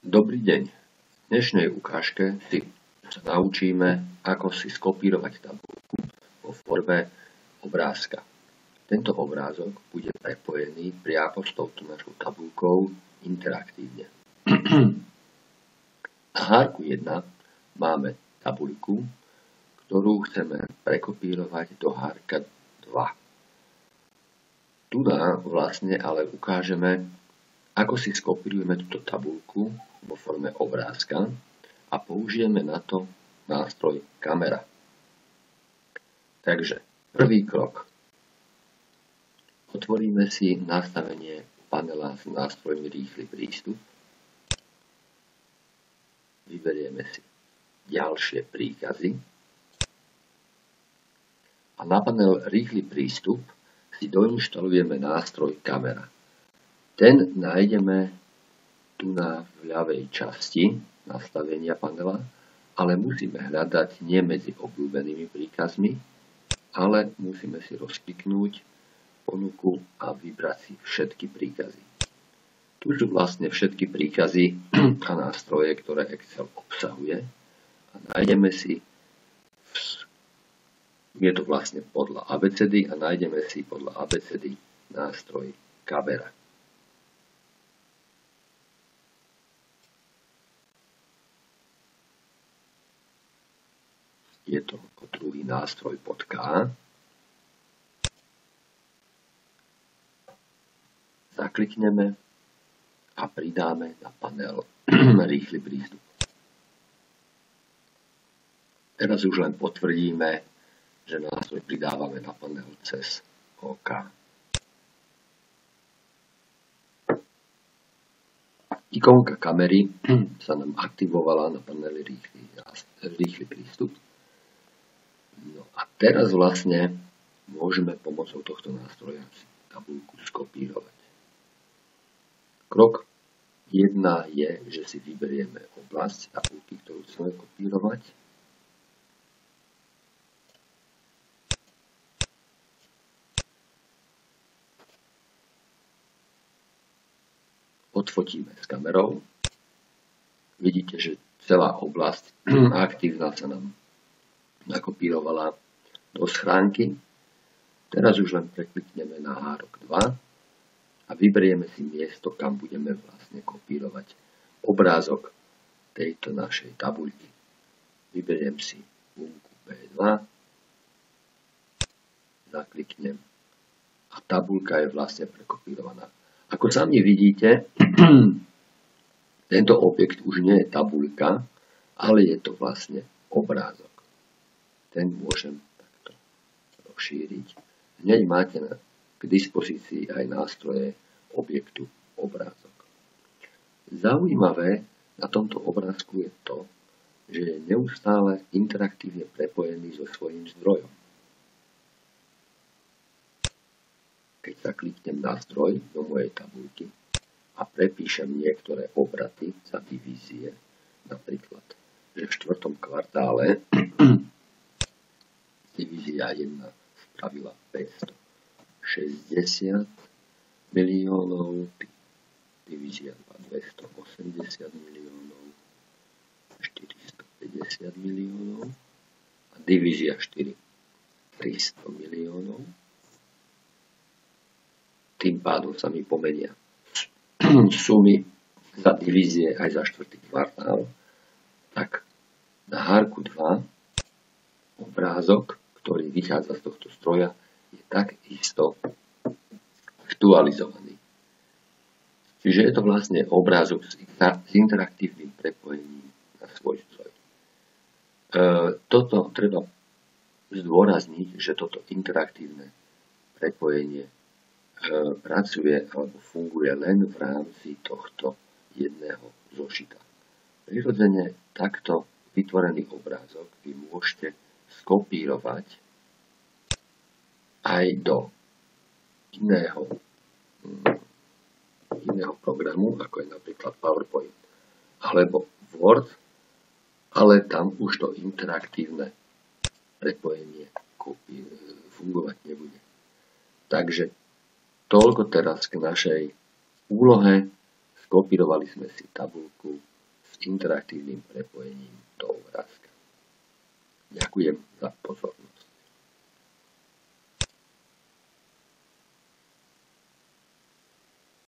Dobrý deň. V dnešnej ukážke sa naučíme, ako si skopírovať tabuľku vo forme obrázka. Tento obrázok bude prepojený priamo s touto našou tabuľkou interaktívne. Na hárku 1 máme tabuľku, ktorú chceme prekopírovať do hárka 2. Tu nám vlastne ale ukážeme, ako si skopírujeme túto tabuľku vo forme obrázka a použijeme na to nástroj kamera. Takže prvý krok. Otvoríme si nastavenie panela s nástrojmi Rýchly prístup. Vyberieme si ďalšie príkazy. A na panel Rýchly prístup si doinštalujeme nástroj kamera. Ten nájdeme tu v ľavej časti nastavenia panela, ale musíme hľadať nie medzi obľúbenými príkazmi, ale musíme si rozkliknúť ponuku a vybrať si všetky príkazy. Tu sú vlastne všetky príkazy a nástroje, ktoré Excel obsahuje a nájdeme si, je to vlastne podľa abecedy a nájdeme si podľa abecedy nástroj kamera. Je to druhý nástroj pod K. Zaklikneme a pridáme na panel Rýchly prístup. Teraz už len potvrdíme, že nástroj pridávame na panel cez OK. Ikonka kamery sa nám aktivovala na paneli Rýchly prístup. No a teraz vlastne môžeme pomocou tohto nástroja tabuľku skopírovať. Krok 1 je, že si vyberieme oblasť tabuľky, ktorú chceme kopírovať. Odfotíme s kamerou. Vidíte, že celá oblasť aktívna sa nám nakopírovala do schránky. Teraz už len preklikneme na hárok 2 a vyberieme si miesto, kam budeme vlastne kopírovať obrázok tejto našej tabuľky. Vyberiem si bunku B2, zakliknem a tabuľka je vlastne prekopírovaná. Ako sami vidíte, tento objekt už nie je tabuľka, ale je to vlastne obrázok. Ten môžem takto rozšíriť. Hneď máte k dispozícii aj nástroje objektu obrázok. Zaujímavé na tomto obrázku je to, že je neustále interaktívne prepojený so svojím zdrojom. Keď sa kliknem na zdroj do mojej tabuľky a prepíšem niektoré obraty za divízie, napríklad, že v 4. kvartále divízia 1 spravila 560 miliónov, divízia 2 280 miliónov, 450 miliónov a divízia 4 300 miliónov. Tým pádom sa mi pomenia sumy za divízie aj za 4. kvartál. Tak na hárku 2 obrázok, ktorý vychádza z tohto stroja, je takisto aktualizovaný. Čiže je to vlastne obrázok s interaktívnym prepojením na svoj stroj. Toto treba zdôrazniť, že toto interaktívne prepojenie pracuje alebo funguje len v rámci tohto jedného zošita. Prirodzene takto vytvorený obrázok vy môžete skopírovať aj do iného programu, ako je napríklad PowerPoint alebo Word, ale tam už to interaktívne prepojenie fungovať nebude. Takže toľko teraz k našej úlohe. Skopírovali sme si tabuľku s interaktívnym prepojením do obrázka. Ďakujem.